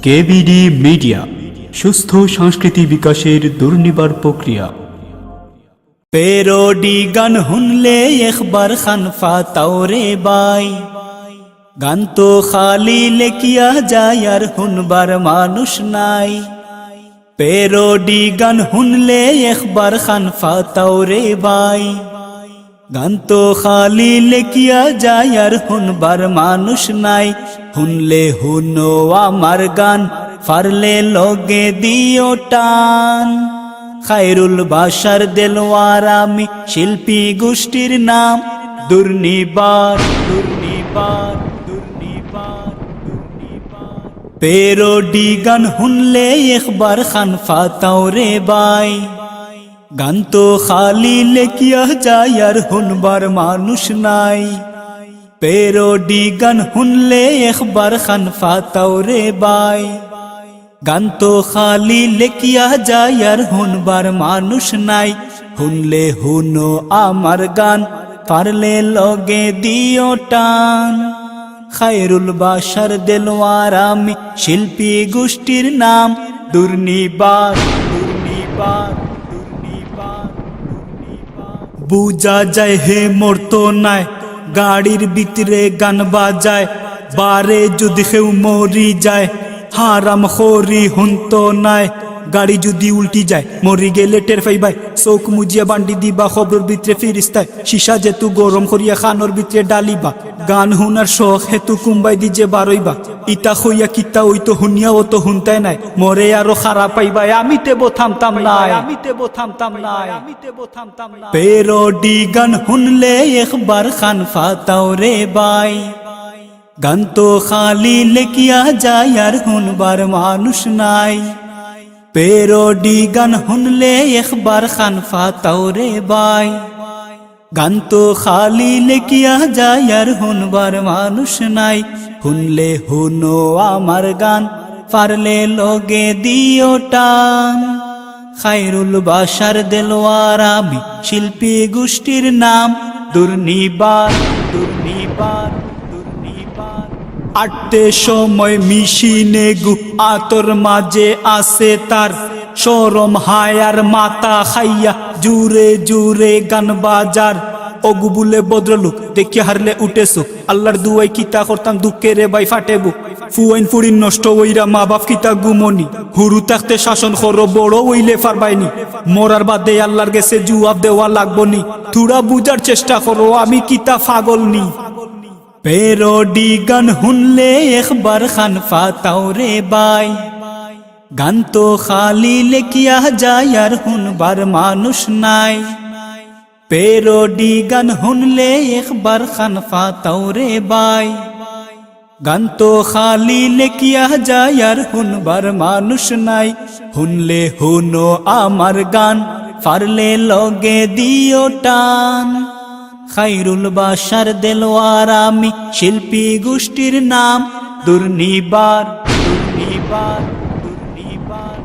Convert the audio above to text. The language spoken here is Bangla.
কেবিডি মিডিয়া, সুস্থ সংস্কৃতি বিকাশের দুর্নিবার প্রক্রিয়া। পেরোডি গান হুনলে একবার খান ফাতাও রে বাই, গান তো খালি লেকিয়া যায় আর হুনবার মানুষ নাই। পেরোডি গান হুনলে একবার খান ফাতাও রে বাই, গান তো খালি লেকিয়া যায় আর হুনবার মানুষ নাই। হুনলে হুনো আমার গান, ফারলে লগে দিও টান। খায়রুল বাশার দেলওয়ার আমি, শিল্পী গোষ্ঠীর নাম দুর্নিবার, দুর্নিবার, দুর্নিবার, দুর্নিবার। পেরোডি গান হুনলে একবার খান ফাতাও রে বাই, গান তো খালি লেকিয়া যায় আর হুনবার মানুষ নাই। পেরোডি গান হুনলে একবার খান ফাতাও রে বাই, গান তো খালি লেকিয়া যায় আর হুনবার মানুষ নাই। হুনলে হুনো আমার গান, পারলে লগে দিও টান। খায়রুল বাশার দেলওয়ার আমি, শিল্পী গোষ্ঠীর নাম দুর্নিবার, দুর্নিবার, দুর্নিবার, দুর্নিবার। বুঝা যায় হে মরতো নাই, গাড়ির ভিতরে গান বাজায়। বারে যদি কেউ মরি যায়, হারাম খোরি হুনতো নাই। গাড়ি যদি উল্টি যায়, মরি গেলে টের পাইবাই। চোখ মুজিয়া বান্ডি দিবা, খবর ভিতরে ফিরিস্তায়। শিশা যেতু গরম করিয়া খানোর ভিতরে ডালিবা। গান হুনার শখ হেতু কুম্বাই দি যে বারইবা। ইতা হইয়া কিতা ওই তো হুনিয়া ও তো হুনতাই নাই। মরে আরো খারাপ পাইবাই, আমি তে থামতাম নাই, আমি তে থামতাম নাই, আমি তে থামতাম নাই। পেরোডি গান হুনলে একবার খান ফাতাও রে বাই, গান তো খালি লেকিয়া যায় আর হুনবার মানুষ নাই। পেরোডি গান হুনলে একবার খান ফাতাও রে বাই, গান তো খালি লেকিয়া যায় আর হুনবার মানুষ নাই। হুনলে হুনো আমার গান, পারলে লগে দিও টান। খায়রুল বাশার দেলওয়ার আমি, শিল্পী গোষ্ঠীর নাম দুর্নিবার, দুর্নিবার, দুর্নিবার। আটতে সময় মিশিনে গু আতর মাঝে আসে তার। শরম হায়ার মাথা খাইয়া জুরে জুরে গান বাজার। অগু বলে ভদ্রলোক দেখে হারলে উঠেছো, আল্লাহর দুয়াই কিতা করতাম দুঃখে রে বাই ফাটে বুক। ফুয়াইন ফুরিন নষ্ট ওইরা মা বাপ কিতা গুমনি। হুরু থাকতে শাসন করো, বড় ওইলে ফারবাইনি। মরার বাদে আল্লাহর গেছে জুয়াব দেওয়া লাগবনি। থুড়া বুঝার চেষ্টা করো, আমি কিতা পাগল নি। পেরোডি গান হুনলে একবার খান ফাতাও রে বাই, গান তো খালি লেকিয়া যায় আর হুনবার মানুষ নাই। পেরোডি গান হুনলে একবার খান ফাতাও রে বাই, গান তো খালি লেকিয়া যায় আর হুনবার মানুষ নাই। হুনলে হুনো আমার গান, পারলে লগে দিও টান। খায়রুল বাশার দেলওয়ার আমি, শিল্পী গোষ্ঠীর নাম দুর্নিবার, দুর্নিবার, দুর্নিবার।